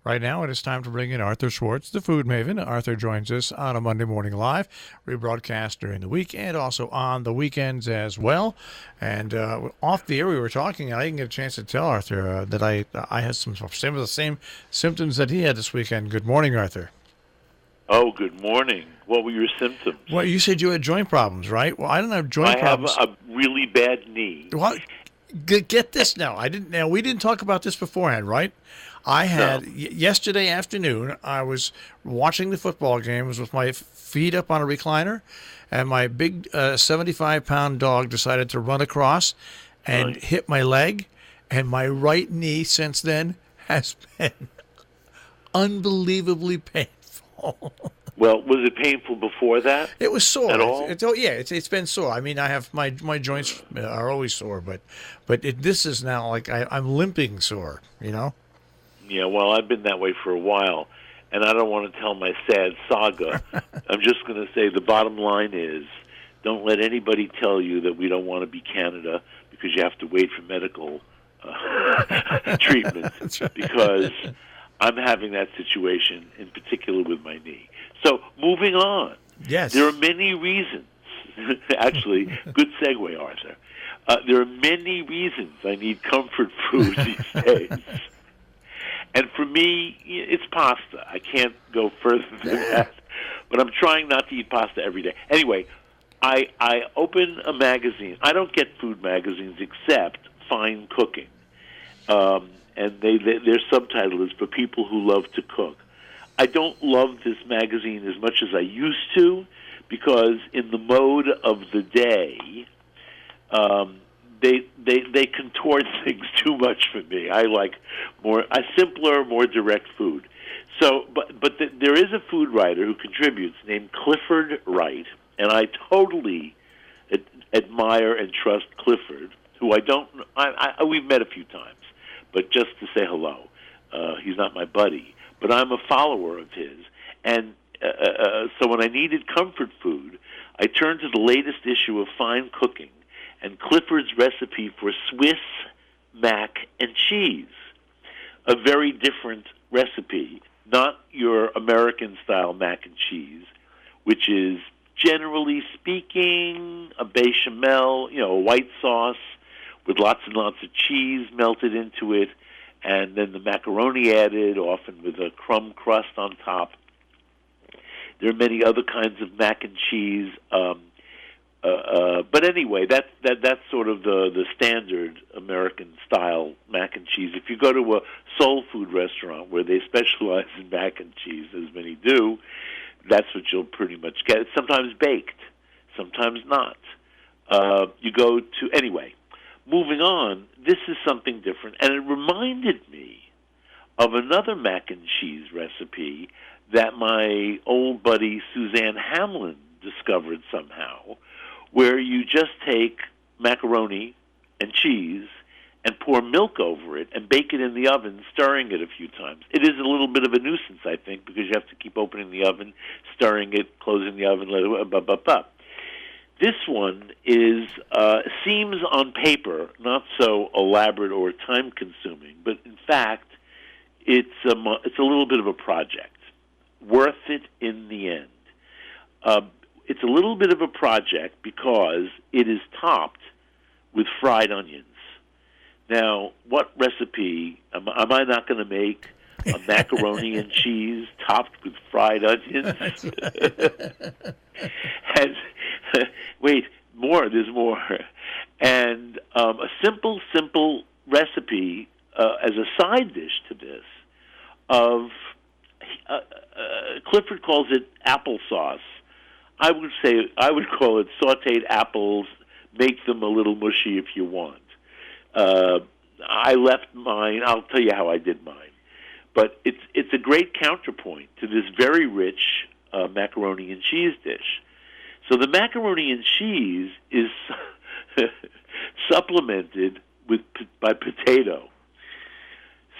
Right now, it is time to bring in Arthur Schwartz, the food maven. Arthur joins us on a Monday Morning Live, rebroadcast during the week and also on the weekends as well. And off the air, we were talking, and I didn't get a chance to tell Arthur that I had some of the same symptoms that he had this weekend. Good morning, Arthur. Oh, good morning. What were your symptoms? Well, you said you had joint problems, right? Well, I don't have joint problems. I have a really bad knee. Well, get this now. We didn't talk about this beforehand, right? I had yesterday afternoon. I was watching the football games with my feet up on a recliner, and my big 75-pound dog decided to run across and hit my leg, and my right knee since then has been unbelievably painful. Well, was it painful before that? It was sore. At all? It's been sore. I mean, I have my joints are always sore, but this is now like I'm limping sore. You know. Yeah. Well, I've been that way for a while, and I don't want to tell my sad saga. I'm just going to say the bottom line is, don't let anybody tell you that we don't want to be Canada because you have to wait for medical treatment. Right. Because I'm having that situation in particular with my knee. So, moving on. Yes. There are many reasons. Actually, good segue, Arthur. There are many reasons I need comfort food these days. And for me, it's pasta. I can't go further than that. But I'm trying not to eat pasta every day. Anyway, I open a magazine. I don't get food magazines except Fine Cooking. And their subtitle is for people who love to cook. I don't love this magazine as much as I used to because in the mode of the day, they contort things too much for me. I like a simpler, more direct food. So, but there is a food writer who contributes named Clifford Wright, and I totally admire and trust Clifford, who we've met a few times. But just to say hello, he's not my buddy, but I'm a follower of his. And so when I needed comfort food, I turned to the latest issue of Fine Cooking and Clifford's recipe for Swiss mac and cheese, a very different recipe, not your American-style mac and cheese, which is, generally speaking, a bechamel, a white sauce, with lots and lots of cheese melted into it, and then the macaroni added, often with a crumb crust on top. There are many other kinds of mac and cheese, but anyway, that's sort of the standard American-style mac and cheese. If you go to a soul food restaurant where they specialize in mac and cheese, as many do, that's what you'll pretty much get. It's sometimes baked, sometimes not. Anyway. Moving on, this is something different, and it reminded me of another mac and cheese recipe that my old buddy Suzanne Hamlin discovered somehow, where you just take macaroni and cheese and pour milk over it and bake it in the oven, stirring it a few times. It is a little bit of a nuisance, I think, because you have to keep opening the oven, stirring it, closing the oven, This one seems on paper not so elaborate or time-consuming, but in fact, it's a little bit of a project. Worth it in the end. It's a little bit of a project because it is topped with fried onions. Now, what recipe am I not going to make? A macaroni and cheese topped with fried onions? And wait, there's more. And a simple recipe as a side dish to this of, Clifford calls it applesauce. I would call it sautéed apples, make them a little mushy if you want. I left mine, I'll tell you how I did mine. But it's a great counterpoint to this very rich macaroni and cheese dish. So the macaroni and cheese is supplemented by potato.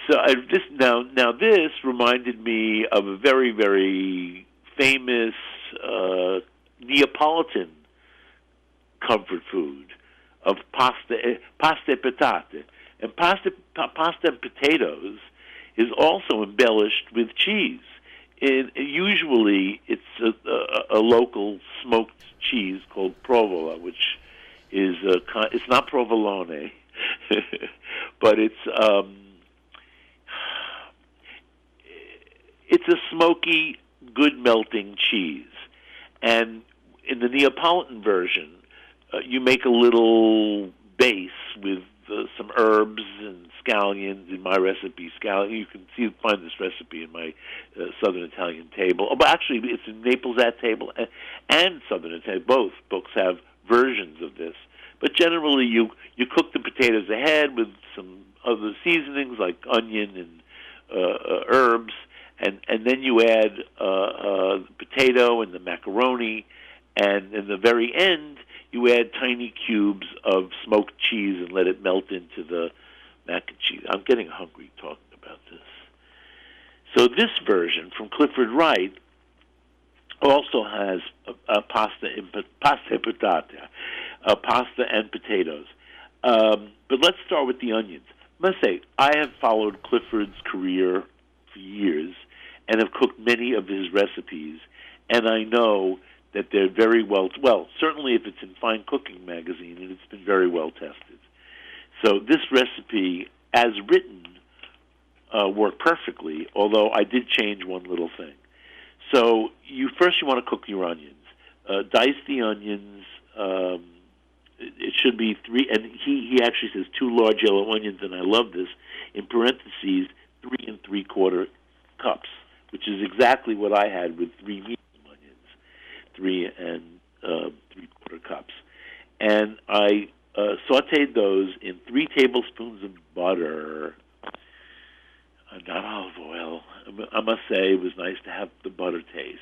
So this reminded me of a very, very famous Neapolitan comfort food of pasta e patate. And pasta and potatoes is also embellished with cheese. Usually, it's a local smoked cheese called provola, which is it's not provolone, but it's a smoky, good melting cheese. And in the Neapolitan version, you make a little base with some herbs and scallions. In my recipe, scallion. You can find this recipe in my Southern Italian table. Oh, but actually, it's in Naples at table and Southern Italian. Both books have versions of this. But generally, you cook the potatoes ahead with some other seasonings like onion and herbs, and then you add the potato and the macaroni, and in the very end, you add tiny cubes of smoked cheese and let it melt into the mac and cheese. I'm getting hungry talking about this. So this version from Clifford Wright also has pasta e patate, pasta and potatoes. But let's start with the onions. I must say, I have followed Clifford's career for years and have cooked many of his recipes, and I know that they're very well, certainly if it's in Fine Cooking magazine, and it's been very well tested. So this recipe, as written, worked perfectly, although I did change one little thing. So you want to cook your onions. Dice the onions. It should be 3, and he actually says 2 large yellow onions, and I love this, in parentheses, 3 3/4 cups, which is exactly what I had with 3 medium onions, 3 3/4 cups. And I sauteed those in 3 tablespoons of butter, not olive oil. I must say it was nice to have the butter taste,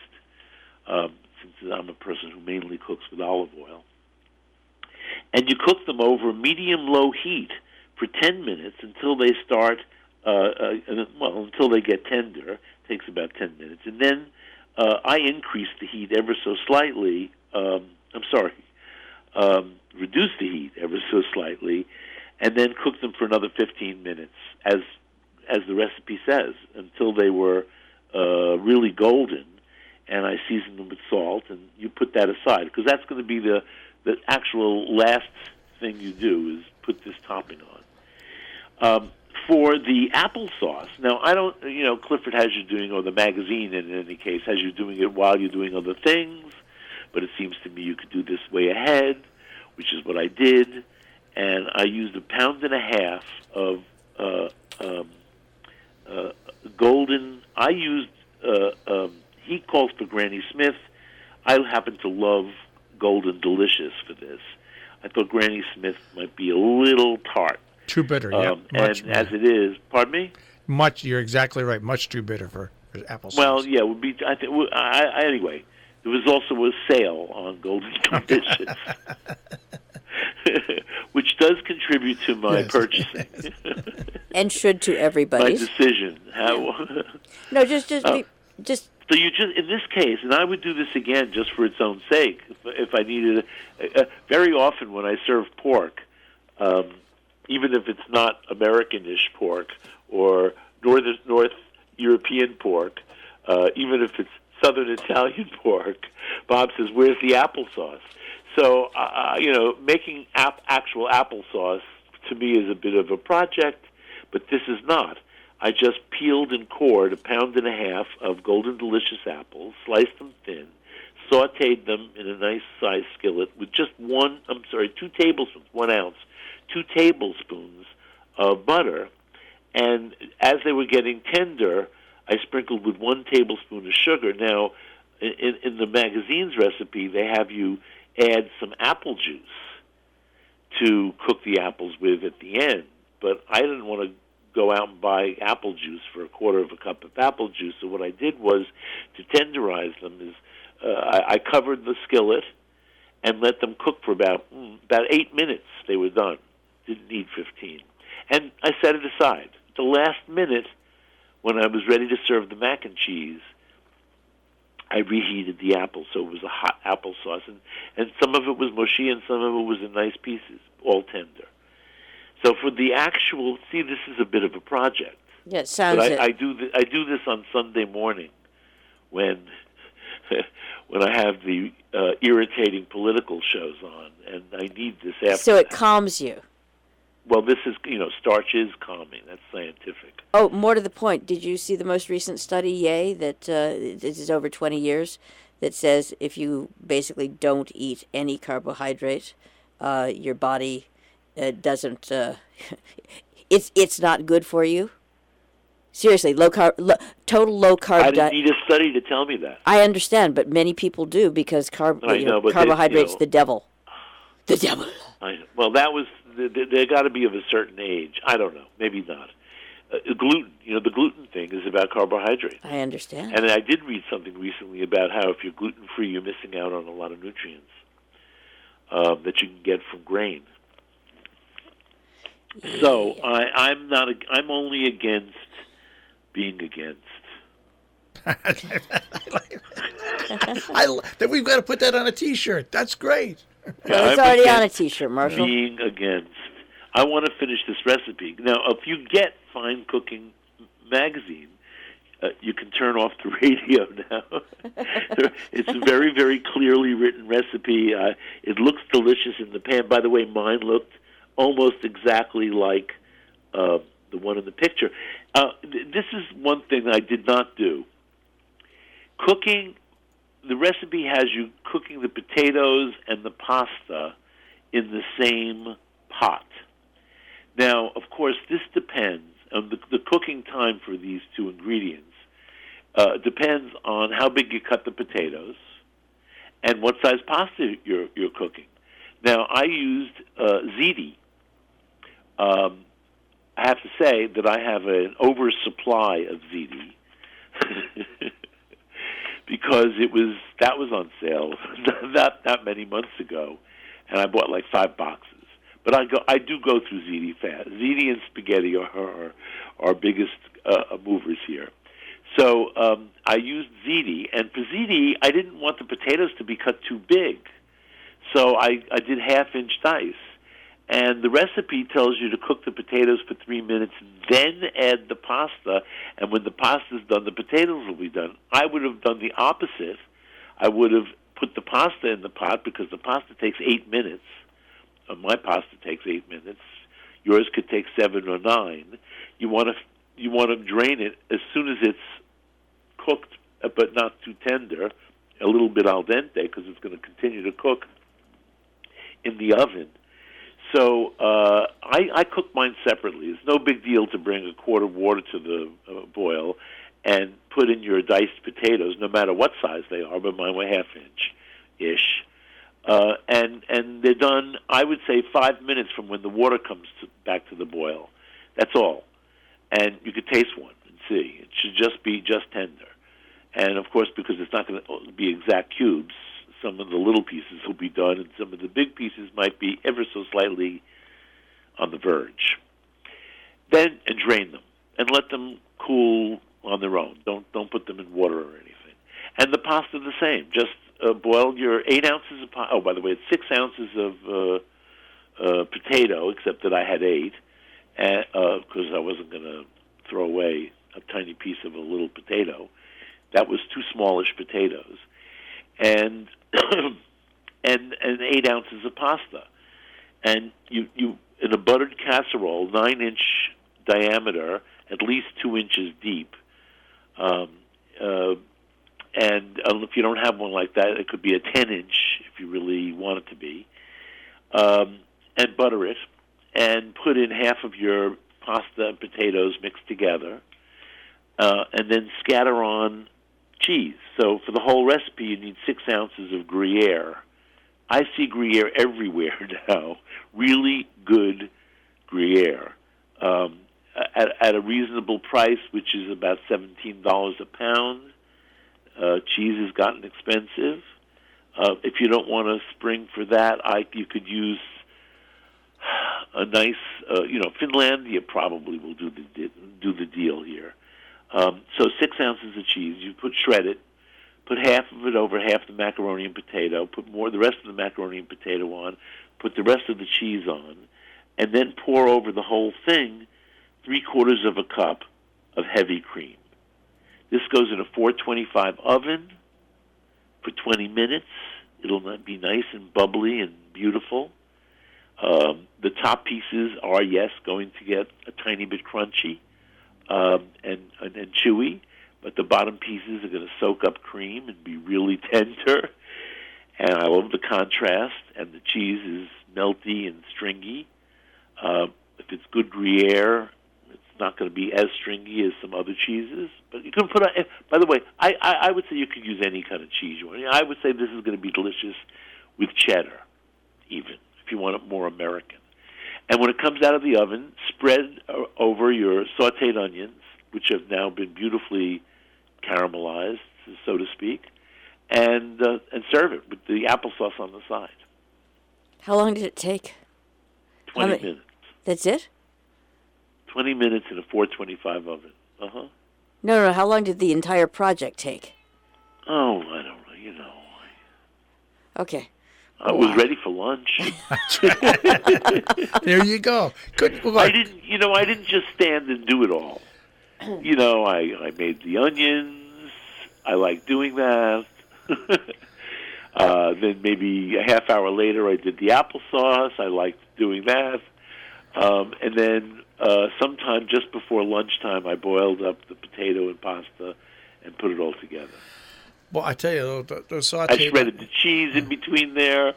since I'm a person who mainly cooks with olive oil. And you cook them over medium-low heat for 10 minutes until they start, until they get tender. It takes about 10 minutes. And then I increase the heat ever so slightly. Reduce the heat ever so slightly, and then cook them for another 15 minutes, as the recipe says, until they were really golden. And I season them with salt, and you put that aside, because that's going to be the actual last thing you do is put this topping on. For the applesauce, now I don't, Clifford has you doing, or the magazine in any case, has you doing it while you're doing other things, but it seems to me you could do this way ahead, which is what I did, and I used 1.5 pounds of golden. I used, he calls for Granny Smith. I happen to love Golden Delicious for this. I thought Granny Smith might be a little tart. Too bitter, yeah. And as it is, pardon me? You're exactly right. Much too bitter for applesauce. Well, yeah, it would be. I think. Anyway, there was also a sale on Golden Delicious, which does contribute to my purchasing. And should to everybody. My decision. No, just. So you just, in this case, and I would do this again just for its own sake, if I needed very often when I serve pork, even if it's not Americanish pork or North European pork, even if it's Southern Italian pork, Bob says, "Where's the applesauce?" So making actual applesauce to me is a bit of a project, but this is not. I just peeled and cored 1.5 pounds of Golden Delicious apples, sliced them thin, sauteed them in a nice sized skillet with just 2 tablespoons, 1 ounce, 2 tablespoons of butter. And as they were getting tender, I sprinkled with 1 tablespoon of sugar. Now, in the magazine's recipe, they have you add some apple juice to cook the apples with at the end. But I didn't want to go out and buy apple juice for 1/4 cup of apple juice. So what I did was, to tenderize them, is I covered the skillet and let them cook for about 8 minutes. They were done. Didn't need 15. And I set it aside. At the last minute, when I was ready to serve the mac and cheese, I reheated the apple, so it was a hot applesauce. And some of it was mushy and some of it was in nice pieces, all tender. So for the actual, this is a bit of a project. Yeah, it sounds But it. I do this on Sunday morning when when I have the irritating political shows on, and I need this after. So it calms you. Well, this is, starch is calming. That's scientific. Oh, more to the point, did you see the most recent study, Yay, that this is over 20 years, that says if you basically don't eat any carbohydrate, your body doesn't, it's not good for you? Seriously, total low carb I didn't diet. need a study to tell me that. I understand, but many people do because I know, but carbohydrate's the devil. The devil. Well, that was they got to be of a certain age. I don't know, maybe not. Gluten, the gluten thing is about carbohydrate. I understand. And I did read something recently about how if you're gluten-free, you're missing out on a lot of nutrients that you can get from grain. Yeah. So I'm only against being against. That we've got to put that on a T-shirt. That's great. Well, it's already on a T-shirt, Marshall. Being against. I want to finish this recipe. Now, if you get Fine Cooking magazine, you can turn off the radio now. It's a very, very clearly written recipe. It looks delicious in the pan. By the way, mine looked almost exactly like the one in the picture. This is one thing I did not do. Cooking, the recipe has you cooking the potatoes and the pasta in the same pot. Now, of course, this depends on the cooking time for these two ingredients. Depends on how big you cut the potatoes and what size pasta you're cooking. Now, I used ziti. I have to say that I have an oversupply of ziti because that was on sale not that many months ago, and I bought like 5 boxes. But I do go through ziti fast. Ziti and spaghetti are our biggest movers here. So I used ziti, and for ziti, I didn't want the potatoes to be cut too big. So I did half-inch dice. And the recipe tells you to cook the potatoes for 3 minutes, then add the pasta, and when the pasta's done, the potatoes will be done. I would have done the opposite. I would have put the pasta in the pot because the pasta takes 8 minutes. My pasta takes 8 minutes. Yours could take 7 or 9. You want to drain it as soon as it's cooked, but not too tender, a little bit al dente because it's going to continue to cook in the oven. So I cook mine separately. It's no big deal to bring a quart of water to the boil and put in your diced potatoes, no matter what size they are, but mine were half-inch-ish. And they're done, I would say, 5 minutes from when the water comes back to the boil. That's all. And you could taste one and see. It should just be just tender. And, of course, because it's not going to be exact cubes, some of the little pieces will be done, and some of the big pieces might be ever so slightly on the verge. Then, and drain them, and let them cool on their own. Don't put them in water or anything. And the pasta the same. Just boil your 8 ounces of pasta. Oh, by the way, it's 6 ounces of potato, except that I had 8, because I wasn't going to throw away a tiny piece of a little potato. That was 2 smallish potatoes. And 8 ounces of pasta. And you in a buttered casserole, 9-inch diameter, at least 2 inches deep. And if you don't have one like that, it could be a 10-inch if you really want it to be. And butter it, and put in half of your pasta and potatoes mixed together, and then scatter on cheese. So for the whole recipe, you need 6 ounces of Gruyere. I see Gruyere everywhere now. Really good Gruyere at a reasonable price, which is about $17 a pound. Cheese has gotten expensive. If you don't want to spring for that, you could use a nice, Finlandia probably will do the deal here. So 6 ounces of cheese, you shred it, put half of it over half the macaroni and potato, put the rest of the macaroni and potato on, put the rest of the cheese on, and then pour over the whole thing 3/4 of a cup of heavy cream. This goes in a 425 oven for 20 minutes. It'll be nice and bubbly and beautiful. The top pieces are, yes, going to get a tiny bit crunchy and chewy, but the bottom pieces are going to soak up cream and be really tender. And I love the contrast, and the cheese is melty and stringy. If it's good Gruyere, it's not going to be as stringy as some other cheeses. But you can put on, by the way, I would say you could use any kind of cheese you want. I would say this is going to be delicious with cheddar, even, if you want it more American. And when it comes out of the oven, spread over your sautéed onions, which have now been beautifully caramelized, so to speak, and serve it with the applesauce on the side. How long did it take? 20 minutes. That's it? 20 minutes in a 425 oven. Uh-huh. No, how long did the entire project take? Oh, I don't know, Okay. I was ready for lunch. There you go. Good. I didn't just stand and do it all. I made the onions. I like doing that. Then maybe a half hour later, I did the applesauce. I liked doing that. And then sometime just before lunchtime, I boiled up the potato and pasta and put it all together. Well, I tell you, the sauteed... I shredded the cheese in between there.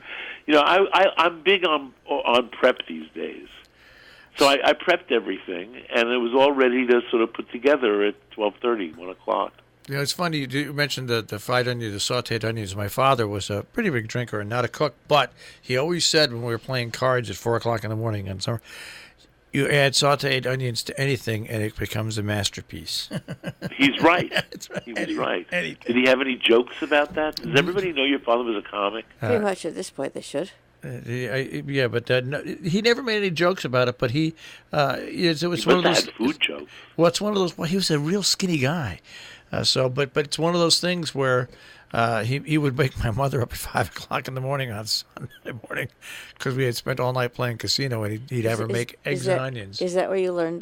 I'm big on prep these days. So I prepped everything, and it was all ready to sort of put together at 12:30, 1 o'clock. It's funny you mentioned the fried onion, the sauteed onions. My father was a pretty big drinker and not a cook, but he always said when we were playing cards at 4 o'clock in the morning in summer, you add sauteed onions to anything and it becomes a masterpiece. He's right. That's right. He was right. Anything. Did he have any jokes about that? Does everybody know your father was a comic? Pretty much at this point they should. Yeah, but no, he never made any jokes about it. But it was one of those food jokes. Well, it's one of those. Well, he was a real skinny guy, but it's one of those things where he would wake my mother up at 5 o'clock in the morning on Sunday morning because we had spent all night playing casino, and he'd have her make eggs and onions. Is that where you learned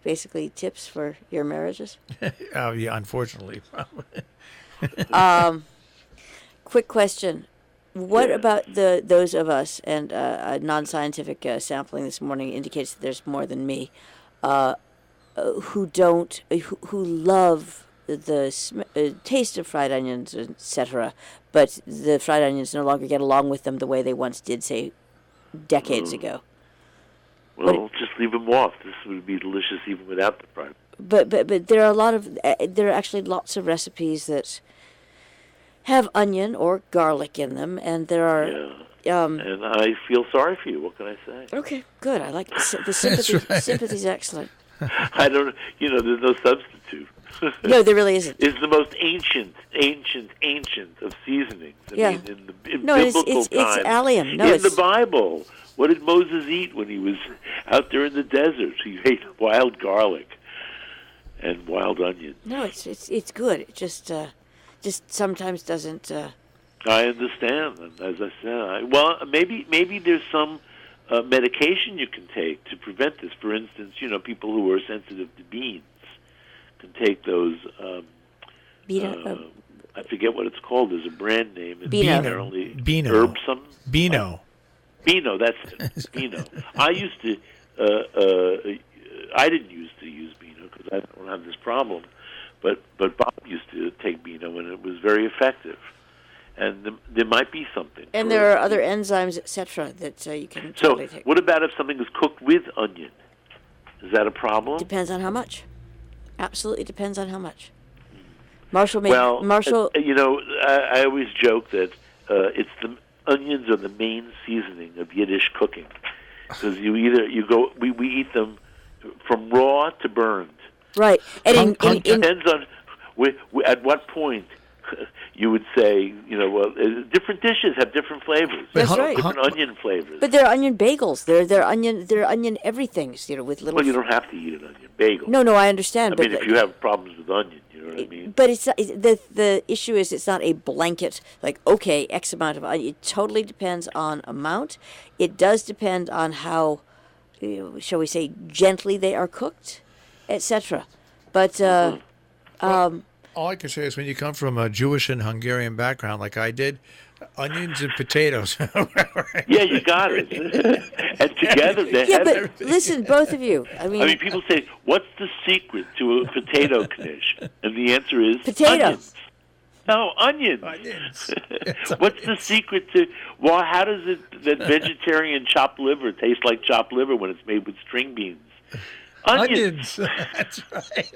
basically tips for your marriages? Yeah, unfortunately, probably. Quick question. What about those of us, and non-scientific sampling this morning indicates that there's more than me, who love the taste of fried onions, etc., but the fried onions no longer get along with them the way they once did, say, decades ago? Well, just leave them off. This would be delicious even without the fried. But there are actually lots of recipes that have onion or garlic in them, and there are... Yeah. And I feel sorry for you. What can I say? Okay, good. I like the sympathy. Right. Sympathy's excellent. I don't... there's no substitute. No, there really isn't. It's the most ancient of seasonings. I mean, in biblical times. It's allium. No, in the Bible, what did Moses eat when he was out there in the desert? He ate wild garlic and wild onions. No, it's good. It just sometimes doesn't. I understand, and as I said, maybe there's some medication you can take to prevent this. For instance, people who are sensitive to beans can take those. I forget what it's called. There's a brand name. It's apparently Beano. Beano. Beano. That's it. Beano. I used to. I didn't used to use Beano because I don't have this problem. But Bob used to take Beano, and it was very effective. And there might be something. And there are other enzymes, etc., that you can totally take. So what about if something is cooked with onion? Is that a problem? Depends on how much. Absolutely depends on how much. Marshall. I always joke that it's the onions are the main seasoning of Yiddish cooking because we eat them from raw to burned. Right, and it depends on at what point you would say, different dishes have different flavors. That's right. Different onion flavors. But they're onion bagels. They're onion everythings. With little. Well, you don't have to eat an onion bagel. No, I understand. I mean, if you have problems with onion, you know what I mean. But the issue is it's not a blanket X amount of onion. It totally depends on amount. It does depend on how, shall we say, gently they are cooked. etc. But All I can say is when you come from a Jewish and Hungarian background like I did, onions and potatoes. Yeah, you got it. And together they yeah, have but everything. listen, both of you. I I mean, people say, "What's the secret to a potato knish?" And the answer is Potato. onions. No, onions. Onions. What's the secret to? Well, how does that vegetarian chopped liver taste like chopped liver when it's made with string beans? Onions. That's right.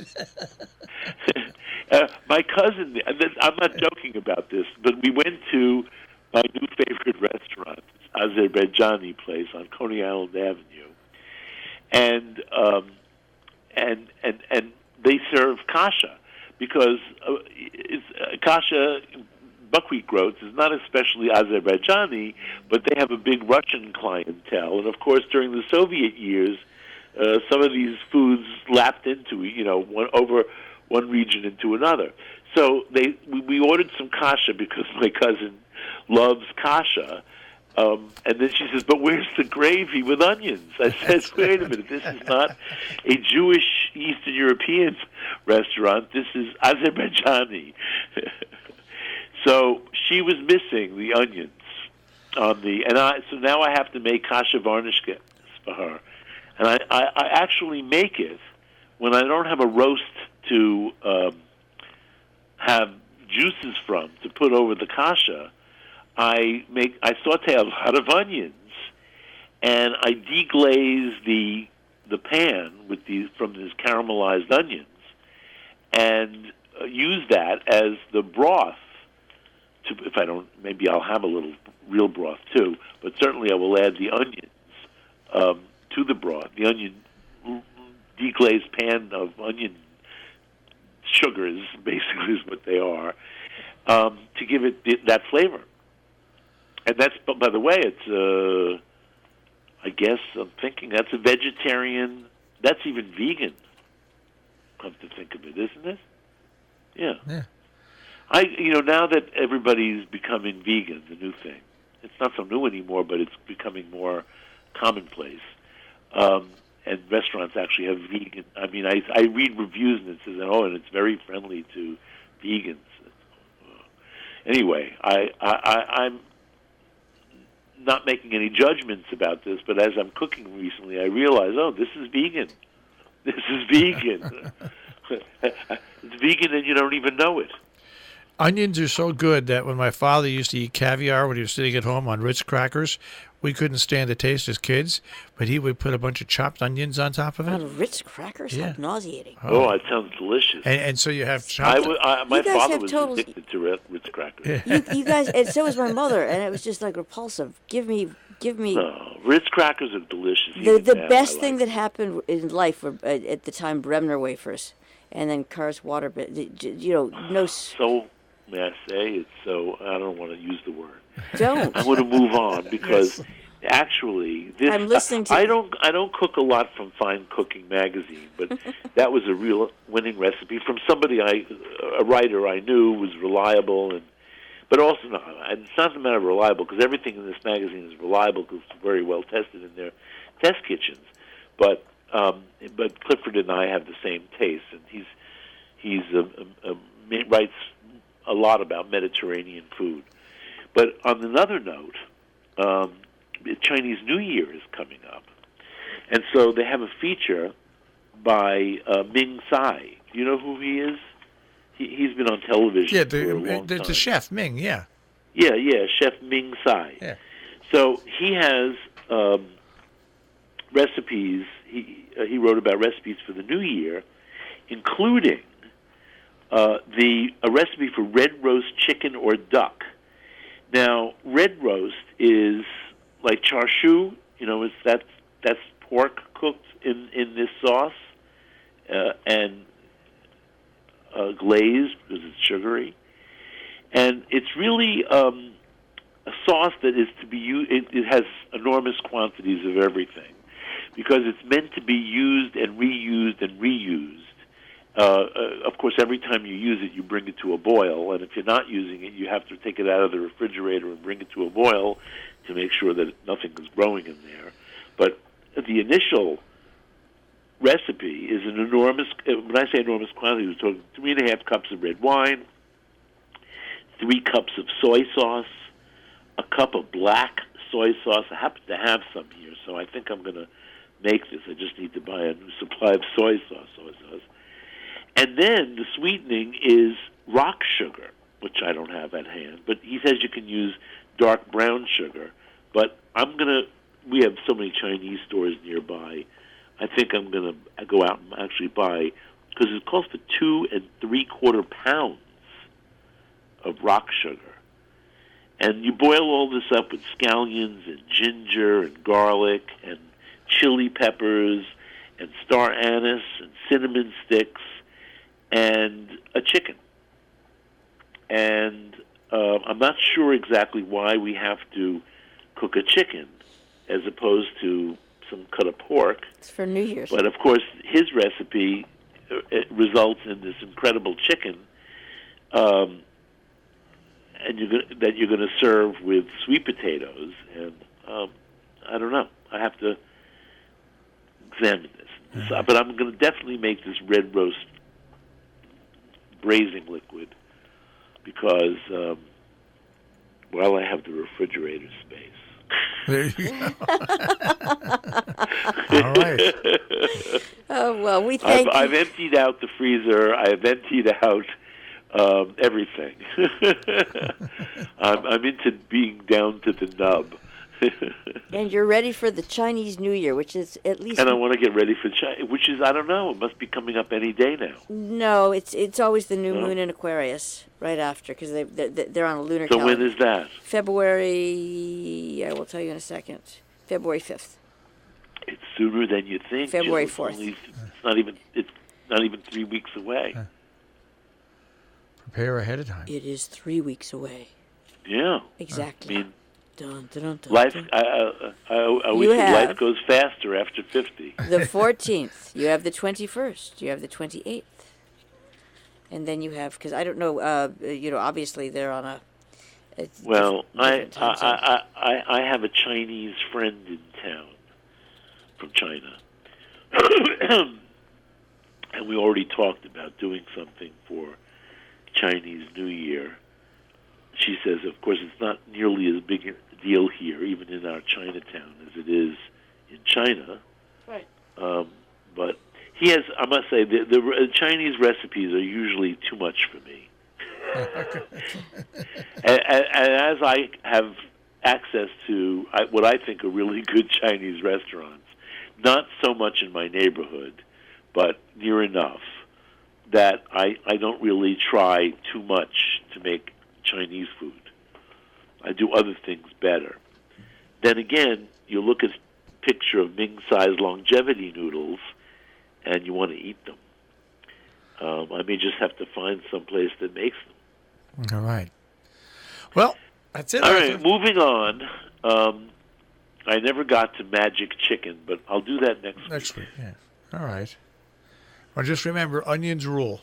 My cousin, I'm not joking about this, but we went to my new favorite restaurant, Azerbaijani place on Coney Island Avenue, and they serve kasha because kasha buckwheat groats is not especially Azerbaijani, but they have a big Russian clientele, and of course during the Soviet years, some of these foods lapped into one region into another. So we ordered some kasha because my cousin loves kasha. And then she says, "But where's the gravy with onions?" I said, "Wait a minute, this is not a Jewish Eastern European restaurant. This is Azerbaijani." So she was missing the onions so now I have to make kasha varnishkes for her. And I actually make it when I don't have a roast to have juices from to put over the kasha. I saute a lot of onions, and I deglaze the pan from these caramelized onions, and use that as the broth. If I don't, maybe I'll have a little real broth too, but certainly I will add the onions to the broth. The onion deglazed pan of onion sugars, basically, is what they are, to give it that flavor. And that's, by the way, it's, I guess I'm thinking that's a vegetarian, that's even vegan, come to think of it, isn't it? Yeah. Now that everybody's becoming vegan, the new thing, it's not so new anymore, but it's becoming more commonplace. And restaurants actually have vegan. I mean, I read reviews and it says, and it's very friendly to vegans. Anyway, I'm not making any judgments about this, but as I'm cooking recently, I realize, this is vegan. This is vegan. It's vegan and you don't even know it. Onions are so good that when my father used to eat caviar when he was sitting at home on Ritz crackers, we couldn't stand the taste as kids, but he would put a bunch of chopped onions on top of it. On Ritz crackers? Yeah. How nauseating. Oh, that sounds delicious. And so you have chopped... My father have was addicted to Ritz crackers. You guys, and so was my mother, and it was just like repulsive. Give me. No, Ritz crackers are delicious. The best thing that happened in life were at the time Bremner wafers, and then Carr's water. So may I say it's so? I don't want to use the word. Don't. I want to move on because actually, I'm listening to. I don't cook a lot from Fine Cooking magazine, but that was a real winning recipe from somebody a writer I knew was reliable But also, no, it's not a matter of reliable, because everything in this magazine is reliable because it's very well tested in their test kitchens. But Clifford and I have the same taste, and he writes a lot about Mediterranean food. But on another note, Chinese New Year is coming up, and so they have a feature by Ming Tsai. Do you know who he is? He's been on television for a long time. The chef, Ming, yeah. Yeah, Chef Ming Tsai. Yeah. So he has recipes. He wrote about recipes for the New Year, including a recipe for red roast chicken or duck. Now, red roast is like char siu. That's pork cooked in this sauce and glazed because it's sugary, and it's really a sauce that is to be used. It has enormous quantities of everything because it's meant to be used and reused and reused. Of course, every time you use it, you bring it to a boil, and if you're not using it, you have to take it out of the refrigerator and bring it to a boil to make sure that nothing is growing in there. But the initial recipe is an enormous, when I say enormous quantity, we're talking 3.5 cups of red wine, 3 cups of soy sauce, a cup of black soy sauce. I happen to have some here, so I think I'm going to make this. I just need to buy a new supply of soy sauce. And then the sweetening is rock sugar, which I don't have at hand. But he says you can use dark brown sugar. But we have so many Chinese stores nearby. I think I'm going to go out and actually buy, because it calls for 2 3/4 pounds of rock sugar. And you boil all this up with scallions and ginger and garlic and chili peppers and star anise and cinnamon sticks and a chicken. And I'm not sure exactly why we have to cook a chicken as opposed to some cut of pork. It's for New Year's. But, of course, his recipe results in this incredible chicken that you're going to serve with sweet potatoes. And I don't know. I have to examine this. But I'm going to definitely make this red roast braising liquid because, I have the refrigerator space. There you go. All right. Oh, well, we thank you. I've emptied out the freezer. I've emptied out everything. I'm into being down to the nub. And you're ready for the Chinese New Year, which is at least... And I want to get ready for China, which is, I don't know, it must be coming up any day now. No, it's always the new moon in Aquarius right after, because they're on a lunar calendar. So when is that? February, I will tell you in a second. February 5th. It's sooner than you think. February Jill. 4th. It's not even 3 weeks away. Prepare ahead of time. It is 3 weeks away. Yeah. Exactly. I mean, dun, dun, dun, dun, life. dun. I wish life goes faster after 50. The 14th. You have the 21st. You have the 28th. And then you have, because I don't know, obviously they're on a... Well, different time zone. I have a Chinese friend in town from China. And we already talked about doing something for Chinese New Year. She says, of course, it's not nearly as big a deal here, even in our Chinatown, as it is in China. Right. But he has, I must say, the Chinese recipes are usually too much for me. and as I have access to what I think are really good Chinese restaurants, not so much in my neighborhood, but near enough, that I don't really try too much to make Chinese food. I do other things better. Then again, you look at a picture of Ming-sized longevity noodles, and you want to eat them. I may just have to find some place that makes them. All right. Well, that's it. All right, moving on. I never got to magic chicken, but I'll do that next week. Next week, yeah. All right. Well, just remember, onions rule.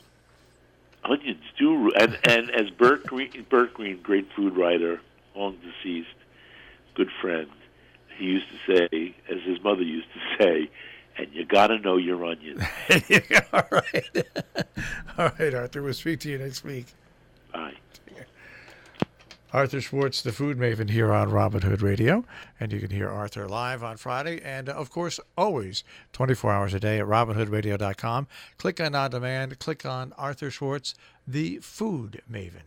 Onions do rule. And as Bert Green, great food writer, long deceased, good friend, he used to say, as his mother used to say, and you got to know your onions. All right. All right, Arthur. We'll speak to you next week. Bye. Arthur Schwartz, the food maven here on Robin Hood Radio. And you can hear Arthur live on Friday. And, of course, always 24 hours a day at robinhoodradio.com. Click on demand. Click on Arthur Schwartz, the food maven.